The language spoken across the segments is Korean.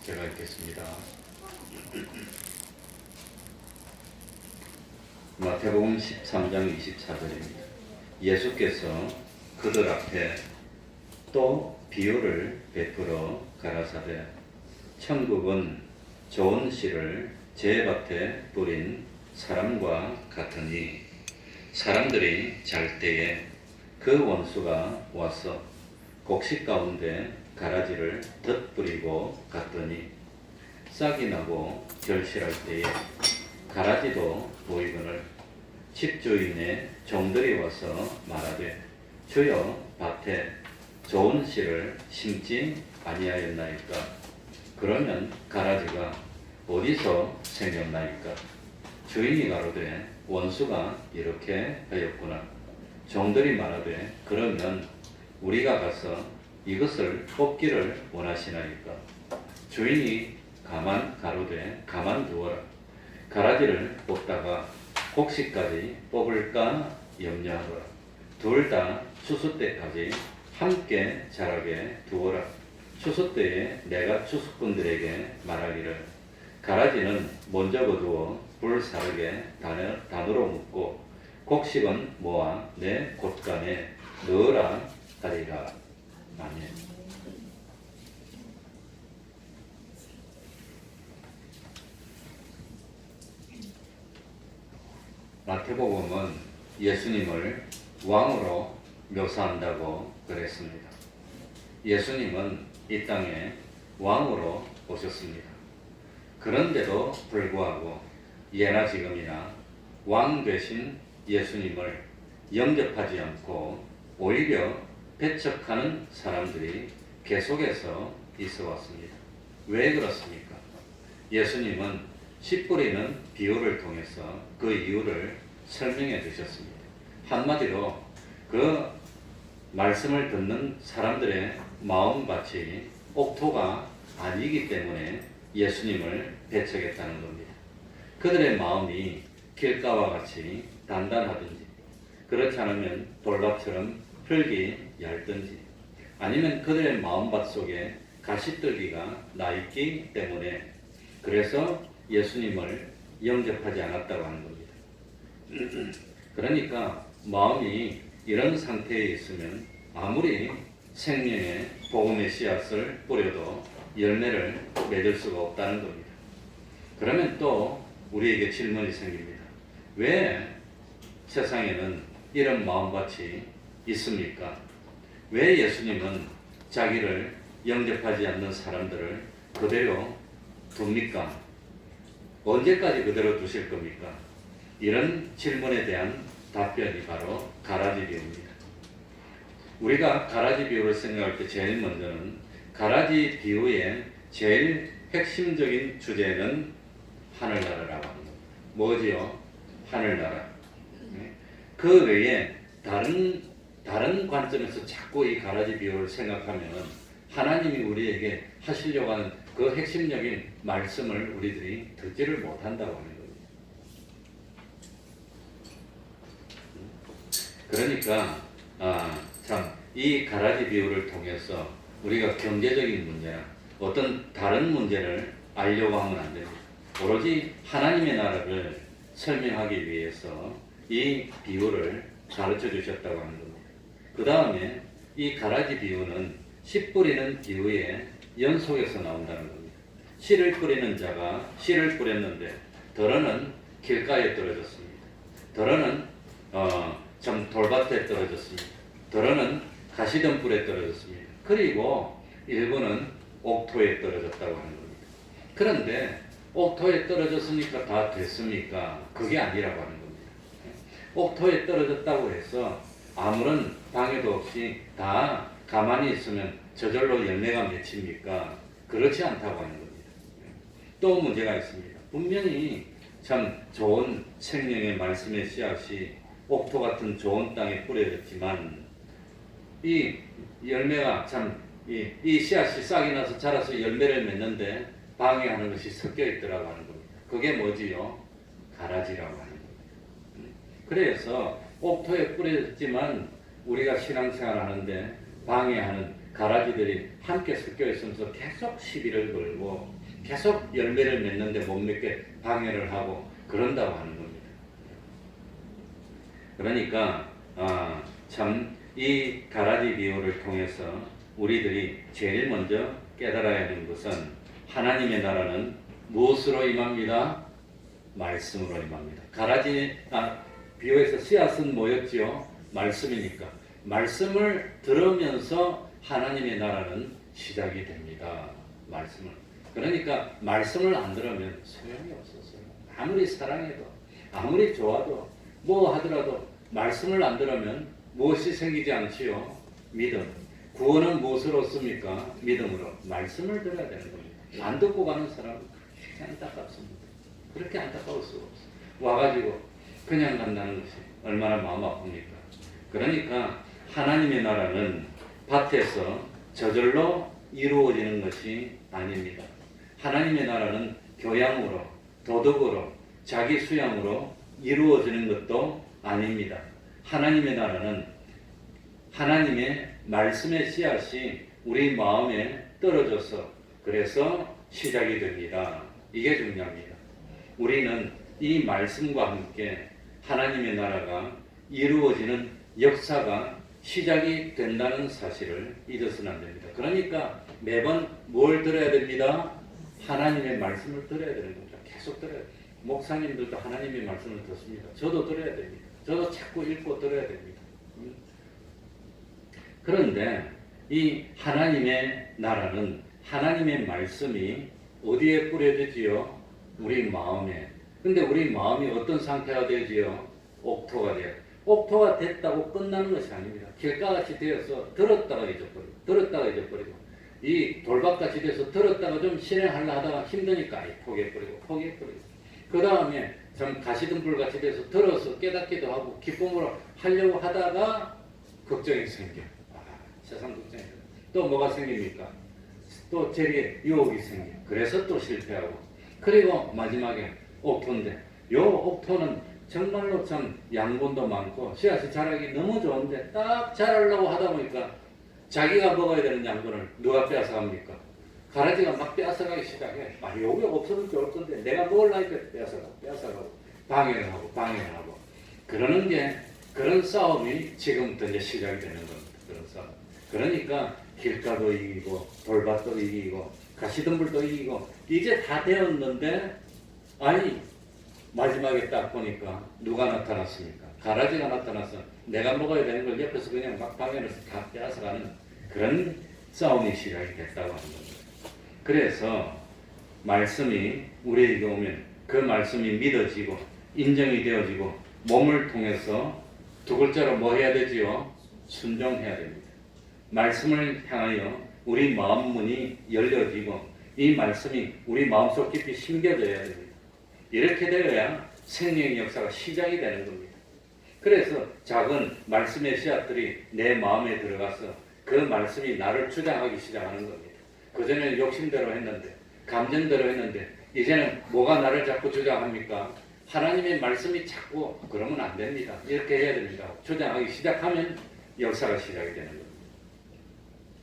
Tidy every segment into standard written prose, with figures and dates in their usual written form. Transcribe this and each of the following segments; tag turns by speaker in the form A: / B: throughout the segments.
A: 제가 읽겠습니다. 마태복음 13장 24절입니다. 예수께서 그들 앞에 또 비유를 베풀어 가라사대 천국은 좋은 씨를 제밭에 뿌린 사람과 같으니 사람들이 잘 때에 그 원수가 와서 곡식 가운데 가라지를 덧뿌리고 갔더니 싹이 나고 결실할 때에 가라지도 보이거늘 집주인의 종들이 와서 말하되 주여 밭에 좋은 씨를 심지 아니하였나이까? 그러면 가라지가 어디서 생겼나이까? 주인이 가로되 원수가 이렇게 하였구나. 종들이 말하되 그러면 우리가 가서 이것을 뽑기를 원하시나이까? 주인이 가로되 가만두어라. 가라지를 뽑다가 곡식까지 뽑을까 염려하더라. 둘 다 추수 때까지 함께 자라게 두어라. 추수 때에 내가 추수꾼들에게 말하기를 가라지는 먼저 거두어 불사르게 단으로 묶고 곡식은 모아 내 곳간에 넣으라 하리라. 아멘. 마태복음은 예수님을 왕으로 묘사한다고 그랬습니다. 예수님은 이 땅에 왕으로 오셨습니다. 그런데도 불구하고 예나 지금이나 왕 되신 예수님을 영접하지 않고 오히려 배척하는 사람들이 계속해서 있어 왔습니다. 왜 그렇습니까? 예수님은 씨 뿌리는 비유를 통해서 그 이유를 설명해 주셨습니다. 한마디로 그 말씀을 듣는 사람들의 마음밭이 옥토가 아니기 때문에 예수님을 배척했다는 겁니다. 그들의 마음이 길가와 같이 단단하든지 그렇지 않으면 돌밥처럼 흙이 얇든지 아니면 그들의 마음밭 속에 가시떨기가 나 있기 때문에 그래서 예수님을 영접하지 않았다고 하는 겁니다. 그러니까 마음이 이런 상태에 있으면 아무리 생명의 복음의 씨앗을 뿌려도 열매를 맺을 수가 없다는 겁니다. 그러면 또 우리에게 질문이 생깁니다. 왜 세상에는 이런 마음밭이 있습니까? 왜 예수님은 자기를 영접하지 않는 사람들을 그대로 둡니까? 언제까지 그대로 두실 겁니까? 이런 질문에 대한 답변이 바로 가라지 비유입니다. 우리가 가라지 비유를 생각할 때 제일 먼저는 가라지 비유의 제일 핵심적인 주제는 하늘나라라고 합니다. 뭐지요? 하늘나라. 그 외에 다른 관점에서 자꾸 이 가라지 비유를 생각하면 하나님이 우리에게 하시려고 하는 그 핵심적인 말씀을 우리들이 듣지를 못한다고 하는 겁니다. 그러니까 이 가라지 비유를 통해서 우리가 경제적인 문제나 어떤 다른 문제를 알려고 하면 안 됩니다. 오로지 하나님의 나라를 설명하기 위해서 이 비유를 가르쳐 주셨다고 하는 겁니다. 그 다음에 이 가라지 비유는 씨 뿌리는 비유의 연속에서 나온다는 겁니다. 씨를 뿌리는 자가 씨를 뿌렸는데 덜어는 길가에 떨어졌습니다. 덜어는 돌밭에 떨어졌습니다. 덜어는 가시덤불에 떨어졌습니다. 그리고 일부는 옥토에 떨어졌다고 하는 겁니다. 그런데 옥토에 떨어졌으니까 다 됐습니까? 그게 아니라고 하는 겁니다. 옥토에 떨어졌다고 해서 아무런 방해도 없이 다 가만히 있으면 저절로 열매가 맺힙니까? 그렇지 않다고 하는 겁니다. 또 문제가 있습니다. 분명히 참 좋은 생명의 말씀의 씨앗이 옥토 같은 좋은 땅에 뿌려졌지만 이 열매가 이 씨앗이 싹이 나서 자라서 열매를 맺는데 방해하는 것이 섞여 있더라고 하는 겁니다. 그게 뭐지요? 가라지라고 하는 겁니다. 그래서 옥토에 뿌려졌지만 우리가 신앙생활 하는데 방해하는 가라지들이 함께 섞여 있으면서 계속 시비를 걸고 계속 열매를 맺는데 못 맺게 방해를 하고 그런다고 하는 겁니다. 그러니까 참 이 가라지 비유를 통해서 우리들이 제일 먼저 깨달아야 하는 것은 하나님의 나라는 무엇으로 임합니다? 말씀으로 임합니다. 가라지 비유에서 씨앗은 뭐였지요? 말씀이니까 말씀을 들으면서 하나님의 나라는 시작이 됩니다. 말씀을. 그러니까 말씀을 안 들으면 소용이 없었어요. 아무리 사랑해도 아무리 좋아도 뭐 하더라도 말씀을 안 들으면 무엇이 생기지 않지요? 믿음. 구원은 무엇으로 얻습니까? 믿음으로. 말씀을 들어야 되는 겁니다. 안 듣고 가는 사람은 그렇게 안타깝습니다. 그렇게 안타까울 수가 없어요. 와가지고 그냥 간다는 것이 얼마나 마음 아픕니까? 그러니까 하나님의 나라는 밭에서 저절로 이루어지는 것이 아닙니다. 하나님의 나라는 교양으로, 도덕으로, 자기 수양으로 이루어지는 것도 아닙니다. 하나님의 나라는 하나님의 말씀의 씨앗이 우리 마음에 떨어져서 그래서 시작이 됩니다. 이게 중요합니다. 우리는 이 말씀과 함께 하나님의 나라가 이루어지는 역사가 시작이 된다는 사실을 잊어서는 안 됩니다. 그러니까 매번 뭘 들어야 됩니다? 하나님의 말씀을 들어야 되는 겁니다. 계속 들어야 돼요. 목사님들도 하나님의 말씀을 듣습니다. 저도 들어야 됩니다. 저도 자꾸 읽고 들어야 됩니다. 그런데 이 하나님의 나라는 하나님의 말씀이 어디에 뿌려지지요? 우리 마음에. 근데 우리 마음이 어떤 상태가 되지요? 옥토가 돼요. 옥토가 됐다고 끝나는 것이 아닙니다. 길가같이 되어서 들었다가 잊어버리고 이 돌밭같이 돼서 들었다가 좀 실행하려 하다가 힘드니까 포기해버리고 그 다음에 좀 가시덤불같이 돼서 들어서 깨닫기도 하고 기쁨으로 하려고 하다가 걱정이 생겨. 세상 걱정이 생겨. 또 뭐가 생깁니까? 또 제게 유혹이 생겨. 그래서 또 실패하고. 그리고 마지막에 옥토인데 요 옥토는 정말로 참 양분도 많고 씨앗이 자라기 너무 좋은데 딱 자라려고 하다 보니까 자기가 먹어야 되는 양분을 누가 빼앗아갑니까? 가라지가 막 빼앗아가기 시작해. 요게 없어도 좋을 건데 내가 먹으려니까 빼앗아가고 방해를 하고 그러는 게 그런 싸움이 지금부터 이제 시작이 되는 겁니다. 그런 싸움. 그러니까 길가도 이기고 돌밭도 이기고 가시덤불도 이기고 이제 다 되었는데 아니 마지막에 딱 보니까 누가 나타났습니까? 가라지가 나타나서 내가 먹어야 되는 걸 옆에서 그냥 막 방해를 다 빼앗아가는 그런 싸움이 시작이 됐다고 하는 겁니다. 그래서 말씀이 우리에게 오면 그 말씀이 믿어지고 인정이 되어지고 몸을 통해서 두 글자로 뭐 해야 되지요? 순종해야 됩니다. 말씀을 향하여 우리 마음 문이 열려지고 이 말씀이 우리 마음속 깊이 심겨져야 됩니다. 이렇게 되어야 생명의 역사가 시작이 되는 겁니다. 그래서 작은 말씀의 씨앗들이 내 마음에 들어가서 그 말씀이 나를 주장하기 시작하는 겁니다. 그전에는 욕심대로 했는데 감정대로 했는데 이제는 뭐가 나를 자꾸 주장합니까? 하나님의 말씀이 자꾸 그러면 안 됩니다. 이렇게 해야 됩니다. 주장하기 시작하면 역사가 시작이 되는 겁니다.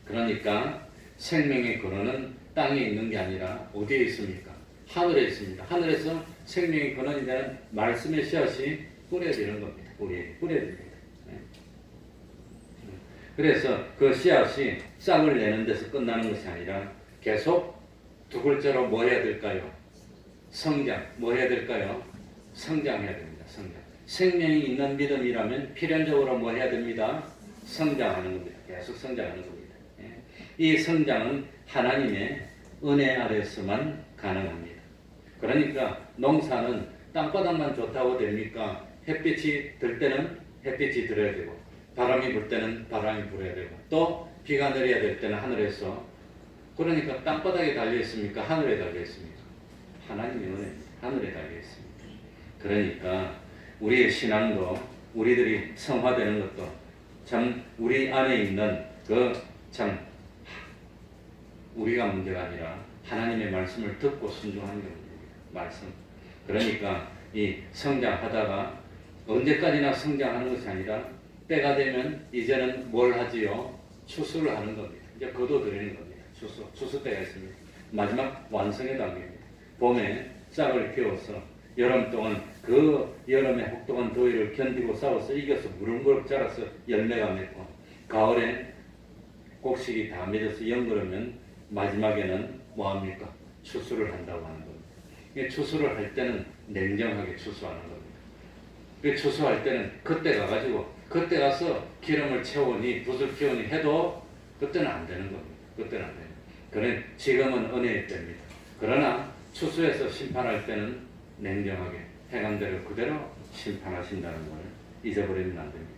A: 그러니까 생명의 근원은 땅에 있는 게 아니라 어디에 있습니까? 하늘에 있습니다. 하늘에서 생명의 근원이 되는 말씀의 씨앗이 뿌려지는 겁니다. 뿌려집니다. 그래서 그 씨앗이 싹을 내는 데서 끝나는 것이 아니라 계속 두 글자로 뭐 해야 될까요? 성장. 뭐 해야 될까요? 성장해야 됩니다. 성장. 생명이 있는 믿음이라면 필연적으로 뭐 해야 됩니다? 성장하는 겁니다. 계속 성장하는 겁니다. 이 성장은 하나님의 은혜 아래서만 가능합니다. 그러니까 농사는 땅바닥만 좋다고 됩니까? 햇빛이 들 때는 햇빛이 들어야 되고 바람이 불 때는 바람이 불어야 되고 또 비가 내려야 될 때는 하늘에서 그러니까 땅바닥에 달려있습니까? 하늘에 달려있습니까? 하나님의 은혜 하늘에 달려있습니다. 그러니까 우리의 신앙도 우리들이 성화되는 것도 참 우리 안에 있는 그 참 우리가 문제가 아니라 하나님의 말씀을 듣고 순종하는 게 문제입니다. 말씀. 그러니까 이 성장하다가 언제까지나 성장하는 것이 아니라 때가 되면 이제는 뭘 하지요? 추수를 하는 겁니다. 이제 거둬들이는 겁니다. 추수 때가 있습니다. 마지막 완성의 단계입니다. 봄에 싹을 피워서 여름 동안 그 여름의 혹독한 더위를 견디고 싸워서 이겨서 무럭무럭 자라서 열매가 맺고 가을에 곡식이 다 맺어서 연그러면 마지막에는 뭐합니까? 추수를 한다고 하는 겁니다. 추수를 할 때는 냉정하게 추수하는 겁니다. 추수할 때는 그때 가가지고 그때 가서 기름을 채우니 붓을 피우니 해도 그때는 안 되는 겁니다. 그때는 안 돼요. 그래 지금은 은혜의 때입니다. 그러나 추수해서 심판할 때는 냉정하게 행한대로 그대로 심판하신다는 걸 잊어버리면 안 됩니다.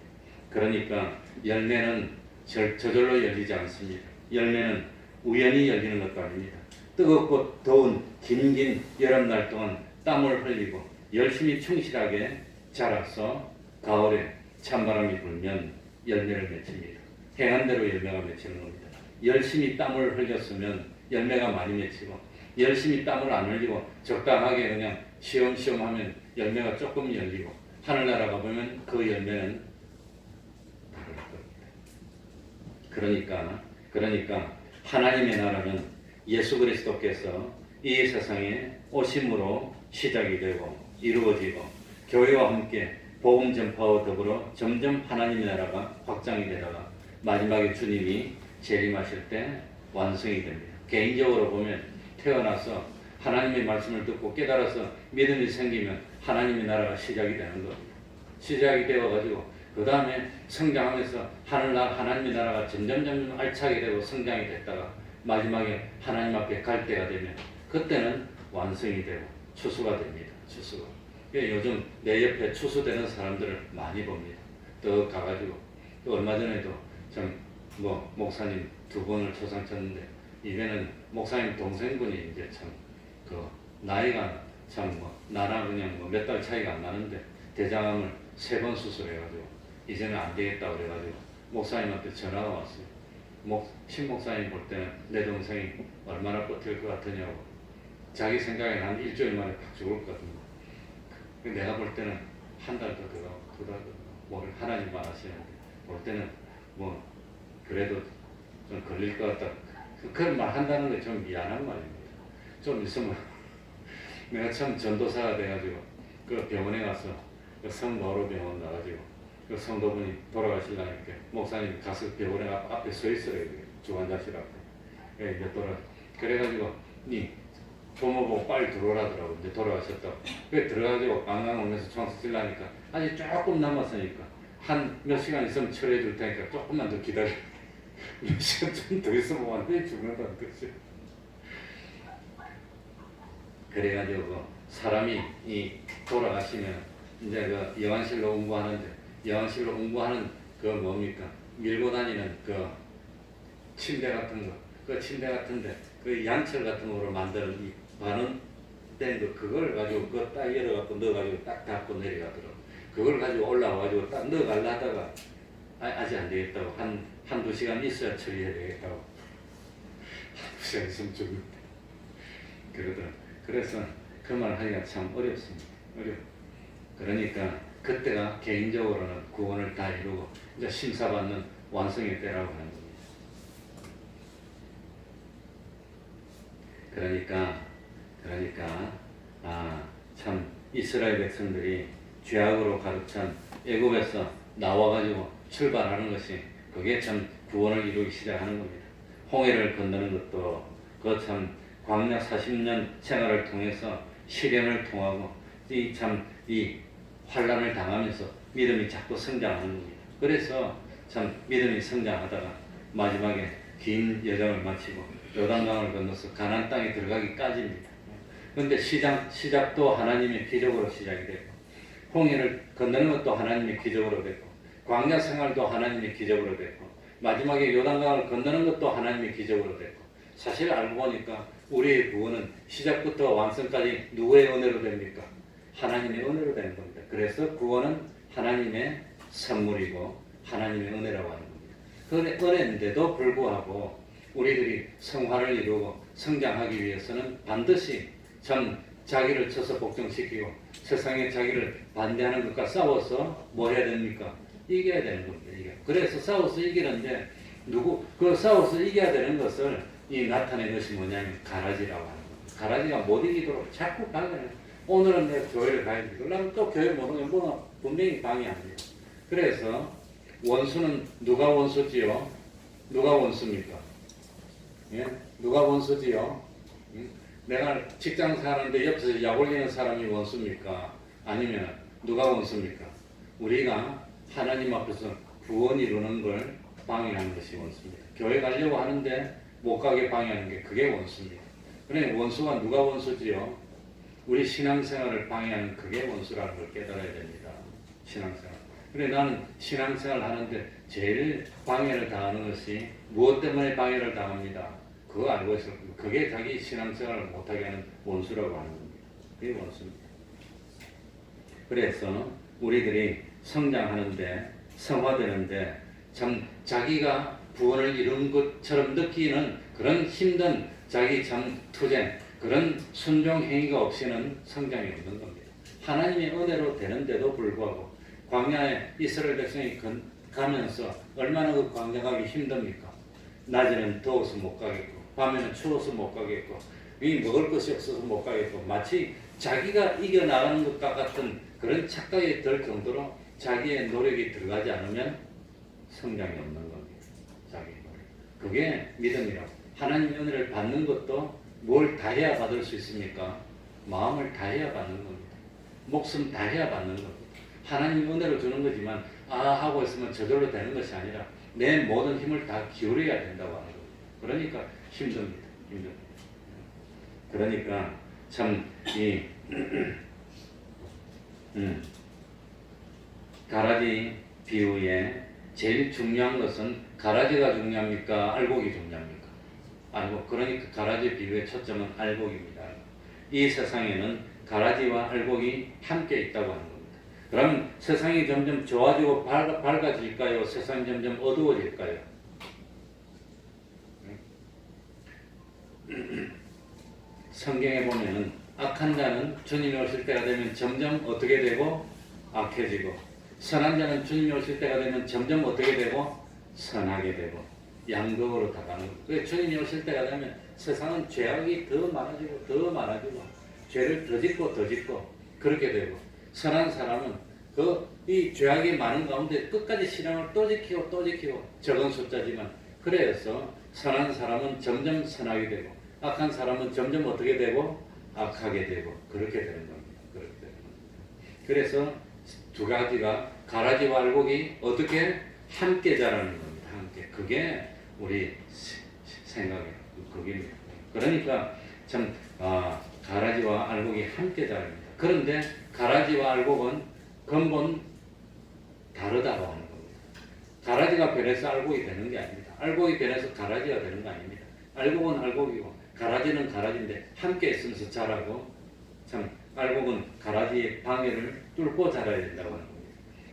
A: 그러니까 열매는 저절로 열리지 않습니다. 열매는 우연히 열리는 것도 아닙니다. 뜨겁고 더운 긴 여름날 동안 땀을 흘리고 열심히 충실하게 자라서 가을에 찬바람이 불면 열매를 맺힙니다. 행한 대로 열매가 맺히는 겁니다. 열심히 땀을 흘렸으면 열매가 많이 맺히고 열심히 땀을 안 흘리고 적당하게 그냥 시험시험 하면 열매가 조금 열리고 하늘나라 가보면 그 열매는 다를 겁니다. 그러니까 하나님의 나라는 예수 그리스도께서 이 세상에 오심으로 시작이 되고 이루어지고 교회와 함께 복음 전파와 더불어 점점 하나님의 나라가 확장이 되다가 마지막에 주님이 재림하실 때 완성이 됩니다. 개인적으로 보면 태어나서 하나님의 말씀을 듣고 깨달아서 믿음이 생기면 하나님의 나라가 시작이 되는 겁니다. 시작이 되어가지고 그 다음에 성장하면서 하나님의 나라가 점점 알차게 되고 성장이 됐다가 마지막에 하나님 앞에 갈 때가 되면 그때는 완성이 되고 추수가 됩니다. 추수가. 요즘 내 옆에 추수되는 사람들을 많이 봅니다. 또 가가지고 또 얼마 전에도 뭐 목사님 2번을 초상 쳤는데 이번에는 목사님 동생분이 이제 그 나이가 나랑 그냥 몇 달 차이가 안 나는데 대장암을 3번 수술해가지고 이제는 안 되겠다 그래가지고 목사님한테 전화가 왔어요. 신목사님 볼 때는 내 동생이 얼마나 버틸 것 같으냐고 자기 생각에는 한 일주일 만에 팍 죽을 것 같은 거. 내가 볼 때는 한 달 더 들어가고 2달 더 들어가고 하나님만 아시는데 볼 때는 뭐 그래도 좀 걸릴 것 같다. 그런 말 한다는 게 좀 미안한 말입니다. 좀 있으면 내가 참 전도사가 돼가지고 그 병원에 가서 그 성바오로 병원 가가지고 그 성도분이 돌아가시려니까 목사님 가서 병원에 앞에 서 있어요. 주관자실 앞에. 이제 그래가지고 니 부모 보고 빨리 들어오라더라고. 이제 돌아가셨다고. 그래 들어가지고 앙앙 오면서 총쓰려니까 아직 조금 남았으니까 한 몇 시간 있으면 처리해 줄 테니까 조금만 더 기다려. 몇 시간 좀 더 있으면 완전히 죽는다는 뜻이에요. 그래가지고 그 사람이 돌아가시면 이제 그 영안실로 응부하는데 영안실로 응부하는 그 뭡니까 밀고 다니는 그 침대 같은 거, 그 침대 같은데 그 양철 같은 거로 만드는 이 반원된 거 그걸 가지고 그거 딱 열어갖고 넣어가지고 딱 닫고 내려가더라고. 그걸 가지고 올라와가지고 딱 넣어가려다가 아직 안 되겠다고 한두 시간 있어야 처리해야 되겠다고. 한두 시간 있으면 죽는데 그러더라고. 그래서 그 말 하기가 참 어렵습니다. 그러니까 그때가 개인적으로는 구원을 다 이루고 이제 심사받는 완성의 때라고 하는 겁니다. 그러니까 참 이스라엘 백성들이 죄악으로 가득 찬 애굽에서 나와가지고 출발하는 것이 그게 참 구원을 이루기 시작하는 겁니다. 홍해를 건너는 것도 그 참 광야 40년 생활을 통해서 시련을 통하고 이 환란을 당하면서 믿음이 자꾸 성장하는 겁니다. 그래서 참 믿음이 성장하다가 마지막에 긴 여정을 마치고 요단강을 건너서 가나안 땅에 들어가기까지입니다. 그런데 시작도 하나님의 기적으로 시작이 되고 홍해를 건너는 것도 하나님의 기적으로 됐고 광야 생활도 하나님의 기적으로 됐고 마지막에 요단강을 건너는 것도 하나님의 기적으로 됐고 사실 알고 보니까 우리의 구원은 시작부터 완성까지 누구의 은혜로 됩니까? 하나님의 은혜로 되는 겁니다. 그래서 구원은 하나님의 선물이고 하나님의 은혜라고 하는 겁니다. 그 은혜인데도 불구하고 우리들이 성화를 이루고 성장하기 위해서는 반드시 참 자기를 쳐서 복종시키고 세상에 자기를 반대하는 것과 싸워서 뭐 해야 됩니까? 이겨야 되는 겁니다. 그래서 싸워서 이기는데 그 싸워서 이겨야 되는 것을 이 나타낸 것이 뭐냐면 가라지라고 하는 겁니다. 가라지가 못 이기도록 자꾸 방해를. 오늘은 내가 교회를 가야 돼. 그러면 또 교회 못 오면 뭐 분명히 방해합니다. 그래서 원수는 누가 원수지요? 누가 원수입니까? 예? 누가 원수지요? 내가 직장 사는데 옆에서 약 올리는 사람이 원수입니까? 아니면 누가 원수입니까? 우리가 하나님 앞에서 구원 이루는 걸 방해하는 것이 원수입니다. 교회 가려고 하는데 못 가게 방해하는 게 그게 원수입니다. 그러니 원수가 누가 원수지요? 우리 신앙생활을 방해하는 그게 원수라는 걸 깨달아야 됩니다. 신앙생활. 그래 나는 신앙생활 하는데 제일 방해를 당하는 것이 무엇 때문에 방해를 당합니다. 그거 알고 있어. 그게 자기 신앙생활을 못하게 하는 원수라고 하는 겁니다. 그게 원수입니다. 그래서 우리들이 성장하는데 성화되는데 참 자기가 구원을 이룬 것처럼 느끼는 그런 힘든 자기 참 투쟁 그런 순종 행위가 없이는 성장이 없는 겁니다. 하나님의 은혜로 되는데도 불구하고 광야에 이스라엘 백성이 가면서 얼마나 그 광야 가기 힘듭니까? 낮에는 더워서 못 가겠고 밤에는 추워서 못 가겠고 이 먹을 것이 없어서 못 가겠고 마치 자기가 이겨나가는 것과 같은 그런 착각이 들 정도로 자기의 노력이 들어가지 않으면 성장이 없는 겁니다. 자기의 노력. 그게 믿음이라고. 하나님의 은혜를 받는 것도 뭘 다해야 받을 수 있습니까? 마음을 다해야 받는 겁니다. 목숨 다해야 받는 겁니다. 하나님 은혜로 주는 거지만 하고 있으면 저절로 되는 것이 아니라 내 모든 힘을 다 기울여야 된다고 하는 겁니다. 그러니까 힘듭니다. 힘듭니다. 그러니까 참 이 가라지 비유에 제일 중요한 것은 가라지가 중요합니까? 알곡이 중요합니까? 알곡. 그러니까 가라지 비유의 초점은 알곡입니다. 이 세상에는 가라지와 알곡이 함께 있다고 하는 겁니다. 그럼 세상이 점점 좋아지고 밝아질까요? 세상이 점점 어두워질까요? 성경에 보면은 악한 자는 주님이 오실 때가 되면 점점 어떻게 되고 악해지고 선한 자는 주님이 오실 때가 되면 점점 어떻게 되고 선하게 되고 양극으로 다가가는 거예요. 주님이 오실 때가 되면 세상은 죄악이 더 많아지고 더 많아지고 죄를 더 짓고 더 짓고 그렇게 되고 선한 사람은 이 죄악이 많은 가운데 끝까지 신앙을 또 지키고 또 지키고 적은 숫자지만 그래서 선한 사람은 점점 선하게 되고 악한 사람은 점점 어떻게 되고 악하게 되고 그렇게 되는 겁니다. 그렇게 되는 겁니다. 그래서 두 가지가 가라지와 알곡이 어떻게 함께 자라는 겁니다. 함께. 그게 우리 생각이에요. 그게 그러니까 참 가라지와 알곡이 함께 자랍니다. 그런데 가라지와 알곡은 근본 다르다고 하는 겁니다. 가라지가 변해서 알곡이 되는 게 아닙니다. 알곡이 변해서 가라지가 되는 거 아닙니다. 알곡은 알곡이고 가라지는 가라지인데 함께 있으면서 자라고 참 알곡은 가라지의 방해를 뚫고 자라야 된다고 하는 겁니다.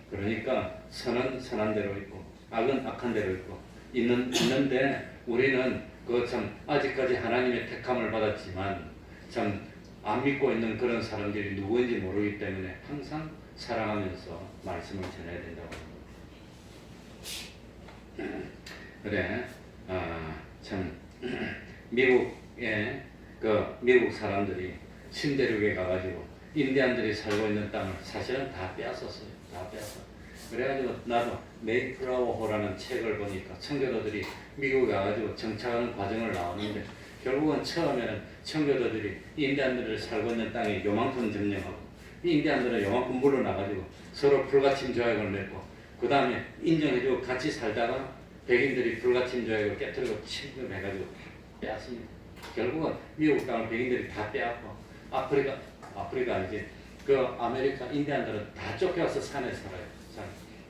A: 그러니까 선은 선한 대로 있고 악은 악한 대로 있고 있는데 우리는 참 아직까지 하나님의 택함을 받았지만 참 안 믿고 있는 그런 사람들이 누구인지 모르기 때문에 항상 사랑하면서 말씀을 전해야 된다고 합니다. 그래, 참 미국의 미국 사람들이 신대륙에 가가지고 인디안들이 살고 있는 땅을 사실은 다 빼앗았어요. 다 빼앗아. 그래가지고 나도 메이플라워호라는 책을 보니까 청교도들이 미국에 가가지고 정착하는 과정을 나오는데 결국은 처음에는 청교도들이 인디안들을 살고 있는 땅에 요만큼 점령하고 이 인디안들은 요만큼 물러나가지고 서로 불가침 조약을 맺고 그 다음에 인정해주고 같이 살다가 백인들이 불가침 조약을 깨뜨리고 침공해가지고 빼앗습니다. 결국은 미국 땅을 백인들이 다 빼앗고 아프리카 아니지 아메리카 인디안들은 다 쫓겨와서 산에 살아요.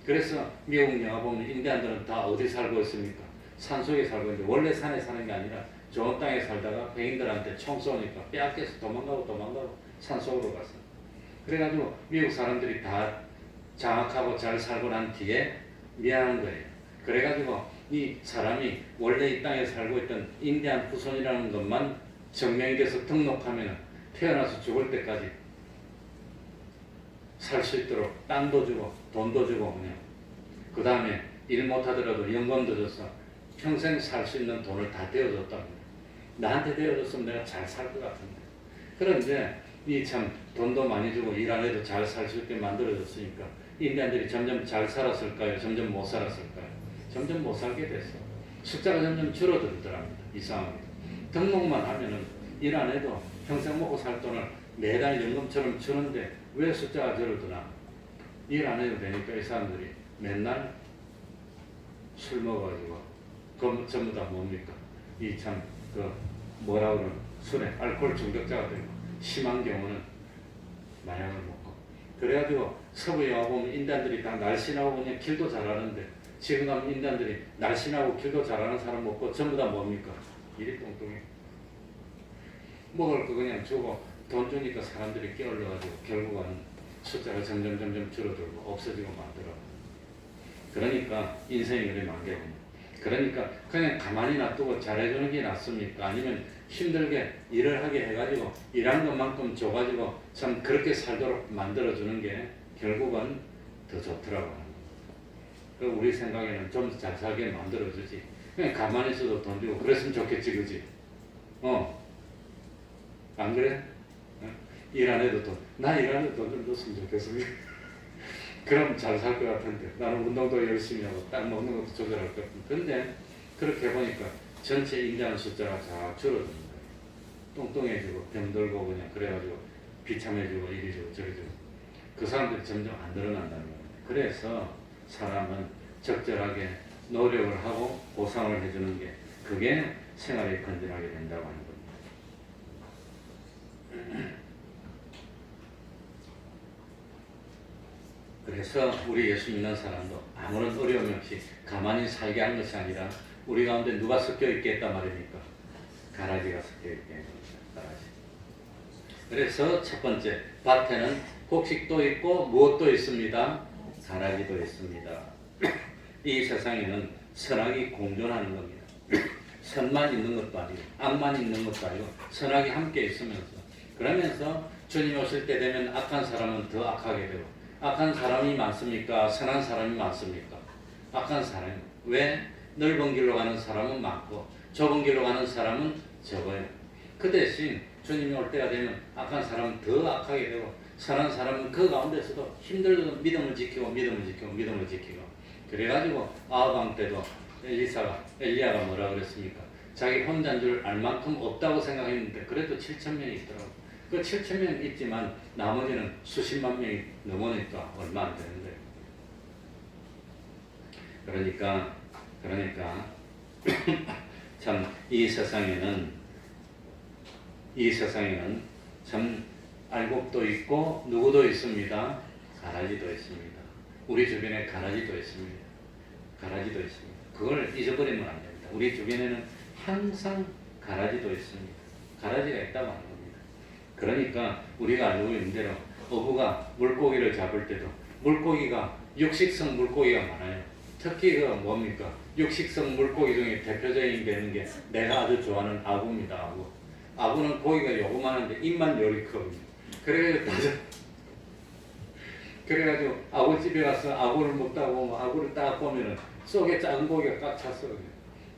A: 그래서 미국 영화 보면 인디안들은 다 어디 살고 있습니까? 산속에 살고 있는데 원래 산에 사는 게 아니라 좋은 땅에 살다가 백인들한테 총 쏘니까 빼앗겨서 도망가고 산속으로 갔어. 그래가지고 미국 사람들이 다 장악하고 잘 살고 난 뒤에 미안한 거예요. 그래가지고 이 사람이 원래 이 땅에 살고 있던 인디안 후손이라는 것만 증명이 돼서 등록하면 태어나서 죽을 때까지 살 수 있도록 땅도 주고 돈도 주고 그냥 그 다음에 일 못하더라도 연금도 줘서 평생 살 수 있는 돈을 다 대어줬답니다. 나한테 대어줬으면 내가 잘 살 것 같은데. 그런데 이 참 돈도 많이 주고 일 안 해도 잘 살 수 있게 만들어줬으니까 인디안들이 점점 잘 살았을까요? 점점 못 살았을까요? 점점 못 살게 됐어. 숫자가 점점 줄어들더랍니다. 이상하게. 등록만 하면은 일 안 해도 평생 먹고 살 돈을 매달 연금처럼 주는데 왜 숫자가 줄어드나? 일 안 해도 되니까 이 사람들이 맨날 술 먹어가지고 그 전부 다 뭡니까? 이 참 그 뭐라 그러는 술에 알코올 중독자가 되고 심한 경우는 마약을 먹고 그래가지고 서부 영화 보면 인디안들이 다 날씬하고 그냥 길도 잘하는데 지금 가면 인디안들이 날씬하고 길도 잘하는 사람 먹고 전부 다 뭡니까? 일이 뚱뚱해. 먹을 거 그냥 주고 돈 주니까 사람들이 끼어올려가지고 결국은 숫자가 점점 줄어들고 없어지고 만들어. 그러니까 인생이 그래 만개입니다. 그러니까 그냥 가만히 놔두고 잘해주는 게 낫습니까? 아니면 힘들게 일을 하게 해가지고 일한 것만큼 줘가지고 참 그렇게 살도록 만들어주는 게 결국은 더 좋더라고 하는 거예요. 우리 생각에는 좀 잘 살게 만들어주지. 그냥 가만히 있어도 돈 주고 그랬으면 좋겠지, 그지? 안 그래? 일 안 해도 돈. 나 일 안 해도 돈 좀 줬으면 좋겠어. 그럼 잘 살 것 같은데. 나는 운동도 열심히 하고 딱 먹는 것도 조절할 것 같은데. 근데 그렇게 보니까 전체 인디안 숫자가 다 줄어드는 거예요. 뚱뚱해지고 병들고 그냥 그래가지고 비참해지고 이리저리 저리저리. 그 사람들이 점점 안 늘어난다는 거예요. 그래서 사람은 적절하게 노력을 하고 보상을 해주는 게 그게 생활이 건전하게 된다고 하는 겁니다. 그래서 우리 예수 믿는 사람도 아무런 어려움 없이 가만히 살게 한 것이 아니라 우리 가운데 누가 섞여 있겠단 말입니까? 가라지가 섞여 있게 됩니다. 가라지. 그래서 첫 번째, 밭에는 곡식도 있고 무엇도 있습니다. 가라지도 있습니다. 이 세상에는 선악이 공존하는 겁니다. 선만 있는 것도 아니고 악만 있는 것도 아니고 선악이 함께 있으면서 그러면서 주님 오실 때 되면 악한 사람은 더 악하게 되고 악한 사람이 많습니까? 선한 사람이 많습니까? 악한 사람이. 왜? 넓은 길로 가는 사람은 많고 좁은 길로 가는 사람은 적어요. 그 대신 주님이 올 때가 되면 악한 사람은 더 악하게 되고 선한 사람은 그 가운데서도 힘들어도 믿음을 지키고 그래가지고 아하방 때도 엘리야가 뭐라 그랬습니까? 자기 혼자인 줄 알 만큼 없다고 생각했는데 그래도 7,000명이 있더라고. 그 7,000명 있지만 나머지는 수십만 명이 넘으니까 얼마 안 되는데. 그러니까 참 이 세상에는 참 알곡도 있고 누구도 있습니다. 가라지도 있습니다. 우리 주변에 가라지도 있습니다. 그걸 잊어버리면 안 됩니다. 우리 주변에는 항상 가라지도 있습니다. 가라지가 있다고 하는 겁니다. 그러니까 우리가 알고 있는 대로 어부가 물고기를 잡을 때도 물고기가 육식성 물고기가 많아요. 특히 그 뭡니까? 육식성 물고기 중에 대표적인 되는 게 내가 아주 좋아하는 아구입니다. 아구는 고기가 요거만한데 입만 요리 크거든요. 그래가지고 아구집에 가서 아구를 먹다 보면 아구를 딱 보면은 속에 작은 고기가 꽉 찼어요.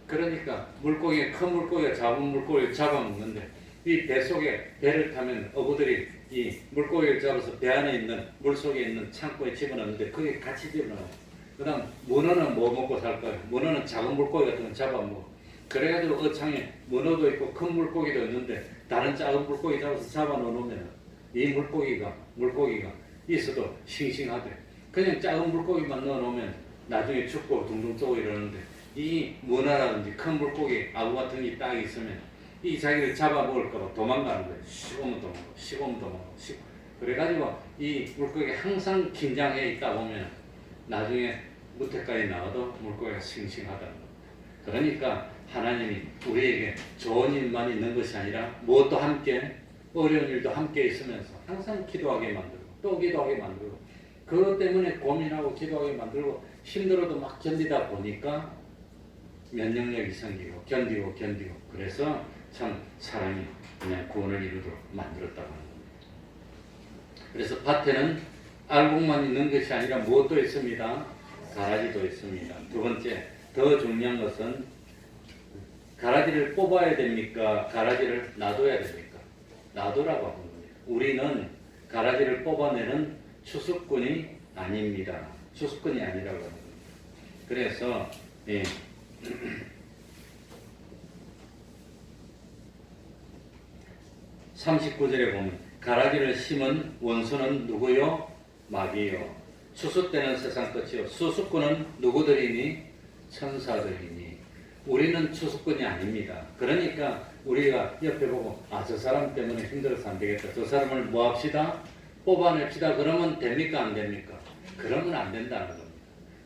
A: 그러니까 큰 물고기가 잡은 물고기를 잡아먹는데 이 배 속에 배를 타면 어부들이 이 물고기를 잡아서 배 안에 있는 물속에 있는 창고에 집어넣는데 거기에 같이 집어넣어요. 그 다음 문어는 뭐 먹고 살까요? 문어는 작은 물고기 같은 거 잡아먹어. 그래가지고 어창에 문어도 있고 큰 물고기도 있는데 다른 작은 물고기 잡아서 잡아놓으면 이 물고기가 있어도 싱싱하대. 그냥 작은 물고기만 넣어놓으면 나중에 죽고 둥둥 떠고 이러는데 이 문어라든지 큰 물고기, 아구 같은 게 딱 있으면 이 자기를 잡아먹을까봐 도망가는 거예요. 시고면 도망가고. 그래가지고 이 물고기가 항상 긴장해 있다 보면 나중에 무태까지 나와도 물고기가 싱싱하다는 겁니다. 그러니까 하나님이 우리에게 좋은 일만 있는 것이 아니라 무엇도 함께 어려운 일도 함께 있으면서 항상 기도하게 만들고 또 기도하게 만들고 그것 때문에 고민하고 기도하게 만들고 힘들어도 막 견디다 보니까 면역력이 생기고 견디고 그래서 참 사람이 그냥 구원을 이루도록 만들었다고 하는 겁니다. 그래서 밭에는 알곡만 있는 것이 아니라 무엇도 있습니다. 가라지도 있습니다. 두 번째 더 중요한 것은 가라지를 뽑아야 됩니까? 가라지를 놔둬야 됩니까? 놔두라고 하는 겁니다. 우리는 가라지를 뽑아내는 추수꾼이 아닙니다. 추수꾼이 아니라고 하는 겁니다. 그래서 39절에 보면 가라지를 심은 원수는 누구요? 마귀요. 추수 때는 세상 끝이요. 수수꾼은 누구들이니? 천사들이니. 우리는 추수꾼이 아닙니다. 그러니까 우리가 옆에 보고 저 사람 때문에 힘들어서 안 되겠다. 저 사람을 뭐 합시다? 뽑아냅시다. 그러면 됩니까? 안 됩니까? 그러면 안 된다는 겁니다.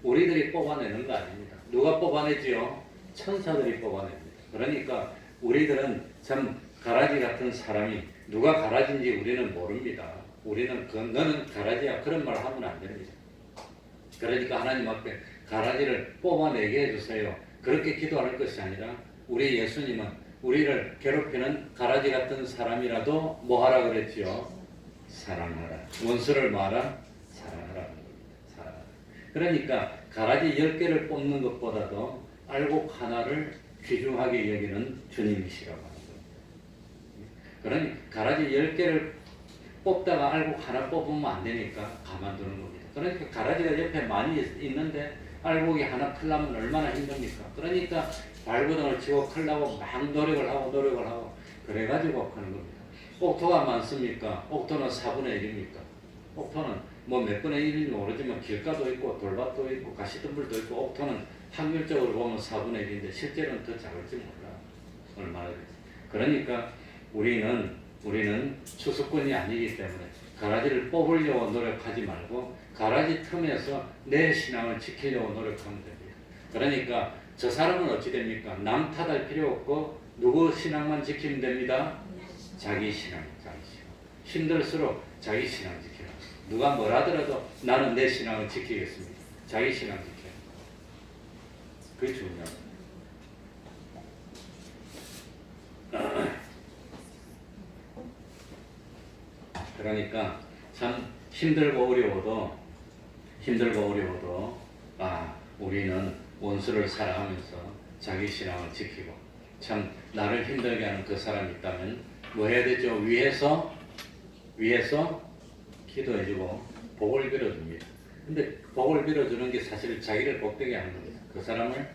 A: 우리들이 뽑아내는 거 아닙니다. 누가 뽑아내지요? 천사들이 뽑아냅니다. 그러니까 우리들은 참 가라지 같은 사람이 누가 가라지인지 우리는 모릅니다. 우리는 너는 가라지야 그런 말 하면 안 됩니다. 그러니까 하나님 앞에 가라지를 뽑아내게 해주세요. 그렇게 기도하는 것이 아니라 우리 예수님은 우리를 괴롭히는 가라지 같은 사람이라도 뭐 하라 그랬지요? 사랑하라. 원수를 뭐하라? 사랑하라는 겁니다. 사랑하라. 그러니까 가라지 10개를 뽑는 것보다도 알곡 하나를 귀중하게 여기는 주님이시라고 하는 겁니다. 그러니 가라지 10개를 뽑다가 알곡 하나 뽑으면 안 되니까 가만두는 겁니다. 그러니까 가라지가 옆에 많이 있는데 알곡이 하나 클라면 얼마나 힘듭니까? 그러니까 발버둥을 치고 클라고 막 노력을 하고 그래가지고 하는 겁니다. 옥토가 많습니까? 옥토는 4분의 1입니까? 옥토는 뭐 몇 분의 1인지 모르지만 길가도 있고 돌밭도 있고 가시덤불도 있고 옥토는 확률적으로 보면 4분의 1인데 실제로는 더 작을지 몰라. 얼마나 됐어. 그러니까 우리는 추수꾼이 아니기 때문에 가라지를 뽑으려고 노력하지 말고 가라지 틈에서 내 신앙을 지키려고 노력하면 됩니다. 그러니까 저 사람은 어찌 됩니까? 남 탓할 필요 없고 누구 신앙만 지키면 됩니다. 자기 신앙. 힘들수록 자기 신앙 지켜라. 누가 뭐라 하더라도 나는 내 신앙을 지키겠습니다. 자기 신앙 지켜라. 그게 중요합니다. 그러니까 참 힘들고 어려워도 우리는 원수를 사랑하면서 자기 신앙을 지키고 참 나를 힘들게 하는 그 사람이 있다면 뭐 해야 되죠? 위에서 기도해주고 복을 빌어줍니다. 근데 복을 빌어주는 게 사실 자기를 복되게 하는 겁니다. 그 사람을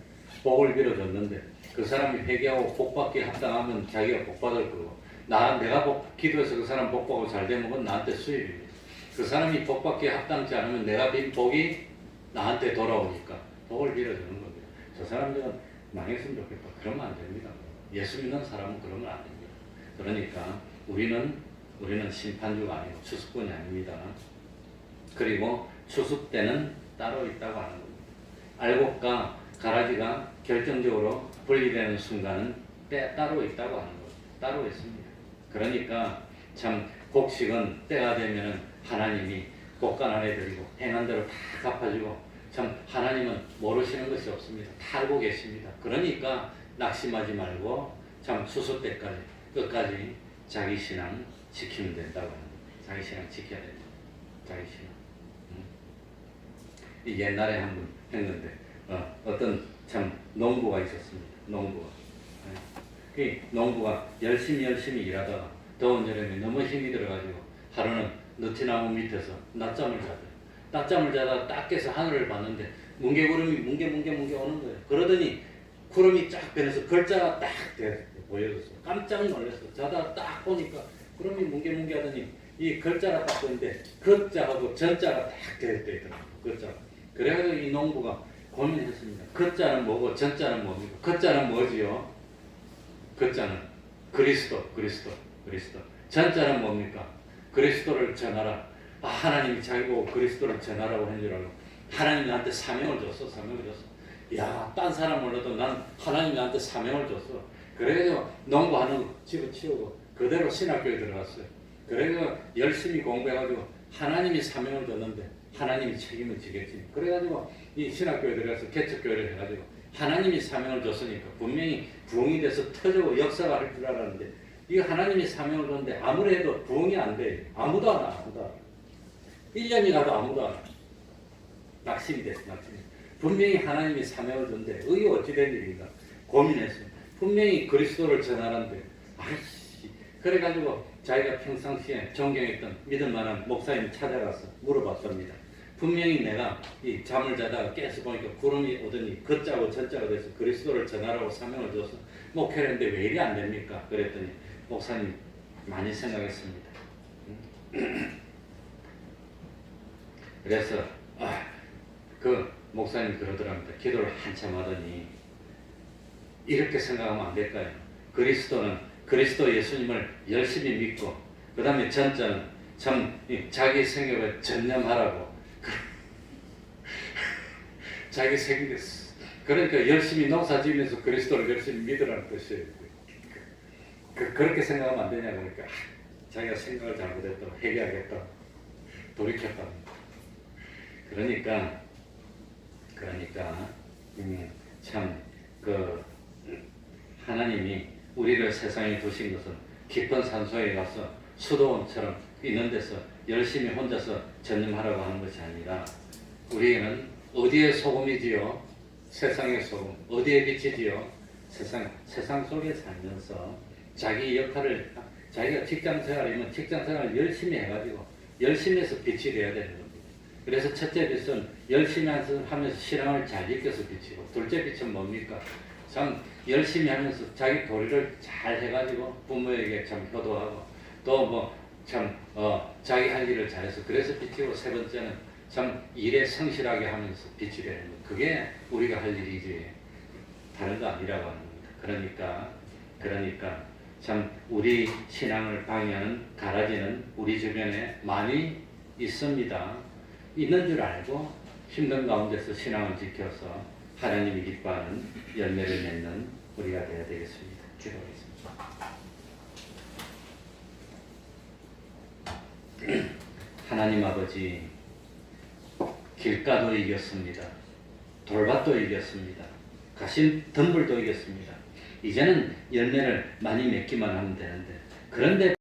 A: 복을 빌어줬는데 그 사람이 회개하고 복받기에 합당하면 자기가 복받을 거고 내가 기도해서 그 사람 복받고 잘 되면 그건 나한테 수입입니다. 그 사람이 복받기에 합당치 않으면 내가 빈 복이 나한테 돌아오니까 복을 빌어주는 겁니다. 저 사람들은 망했으면 좋겠다. 그러면 안 됩니다. 예수 믿는 사람은 그러면 안 됩니다. 그러니까 우리는 심판주가 아니고 추수꾼이 아닙니다. 그리고 추수 때는 따로 있다고 하는 겁니다. 알곡과 가라지가 결정적으로 분리되는 순간은 따로 있다고 하는 겁니다. 따로 있습니다. 그러니까 참 곡식은 때가 되면은 하나님이 곡간 안에 들이고 행한 대로 다 갚아주고 참 하나님은 모르시는 것이 없습니다. 다 알고 계십니다. 그러니까 낙심하지 말고 참 추수 때까지 끝까지 자기 신앙 지키면 된다고 합니다. 자기 신앙 지켜야 됩니다. 자기 신앙. 이 옛날에 한 번 했는데 어떤 참 농부가 있었습니다. 농부가. 그 농부가 열심히 일하다가 더운 여름에 너무 힘이 들어가지고 하루는 느티나무 밑에서 낮잠을 자더라. 낮잠을 자다가 딱 깨서 하늘을 봤는데 뭉게구름이 뭉게 오는 거예요. 그러더니 구름이 쫙 변해서 글자가 딱 보여졌어. 깜짝 놀랐어. 자다가 딱 보니까 구름이 뭉게 하더니 이 글자가 딱 보이는데 글자하고 전자가 딱 되어있더라고요. 글자가. 그래가지고 이 농부가 고민했습니다. 글자는 뭐고 전자는 뭡니까? 글자는 뭐지요? 글자는 그리스도. 전자는 뭡니까? 그리스도를 전하라. 하나님이 자기 보고 그리스도를 전하라고 한 줄 알고 하나님이 나한테 사명을 줬어. 야, 딴 사람 몰라도 난 하나님이 나한테 사명을 줬어. 그래서 농구하는 거 집어치우고 그대로 신학교에 들어갔어요. 그래서 열심히 공부해가지고 하나님이 사명을 줬는데 하나님이 책임을 지겠지. 그래가지고 이 신학교에 들어가서 개척교회를 해가지고 하나님이 사명을 줬으니까 분명히 부흥이 돼서 터지고 역사가 할 줄 알았는데 이 하나님이 사명을 줬는데 아무리 해도 부흥이 안 돼. 아무도 안 와. 1년이 가도 아무도 안 와. 낙심이 됐어. 분명히 하나님이 사명을 줬는데 이게 어찌 된 일인가 고민했어요. 분명히 그리스도를 전하는데 아이씨 그래가지고 자기가 평상시에 존경했던 믿을 만한 목사님 찾아가서 물어봤답니다. 분명히 내가 이 잠을 자다가 깨서 보니까 구름이 오더니 걷자고 전자가 돼서 그리스도를 전하라고 사명을 줘서 목회를 했는데 왜 이리 안 됩니까? 그랬더니 목사님 많이 생각했습니다. 그래서 그 목사님 그러더랍니다. 기도를 한참 하더니 이렇게 생각하면 안 될까요? 그리스도는 그리스도 예수님을 열심히 믿고 그 다음에 전자는 참 자기 생각을 전념하라고 자기 생각 그러니까 열심히 농사 지으면서 그리스도를 열심히 믿으라는 뜻이에요. 그렇게 생각하면 안 되냐 그러니까 자기가 생각을 잘못했다고 회개하겠다 돌이켰다. 그러니까 참 그 하나님이 우리를 세상에 두신 것은 깊은 산소에 가서 수도원처럼 있는 데서 열심히 혼자서 전념하라고 하는 것이 아니라 우리는 어디에 소금이지요? 세상의 소금. 어디에 빛이지요? 세상 속에 살면서 자기 역할을 자기가 직장 생활이면 직장 생활을 열심히 해가지고 열심히 해서 빛이 돼야 되는 겁니다. 그래서 첫째 빛은 열심히 하면서 신앙을 잘 지켜서 빛이고 둘째 빛은 뭡니까? 참 열심히 하면서 자기 도리를 잘 해가지고 부모에게 참 효도하고 또 뭐 참 자기 할 일을 잘해서 그래서 빛이고 세 번째는 참 일에 성실하게 하면서 빛이 되는 것. 그게 우리가 할 일이지 다른 거 아니라고 하는 겁니다. 그러니까 참 우리 신앙을 방해하는 가라지는 우리 주변에 많이 있습니다. 있는 줄 알고 힘든 가운데서 신앙을 지켜서 하나님이 기뻐하는 열매를 맺는 우리가 되어야 되겠습니다. 기도하겠습니다. 하나님 아버지, 길가도 이겼습니다. 돌밭도 이겼습니다. 가신 덤불도 이겼습니다. 이제는 열매를 많이 맺기만 하면 되는데 그런데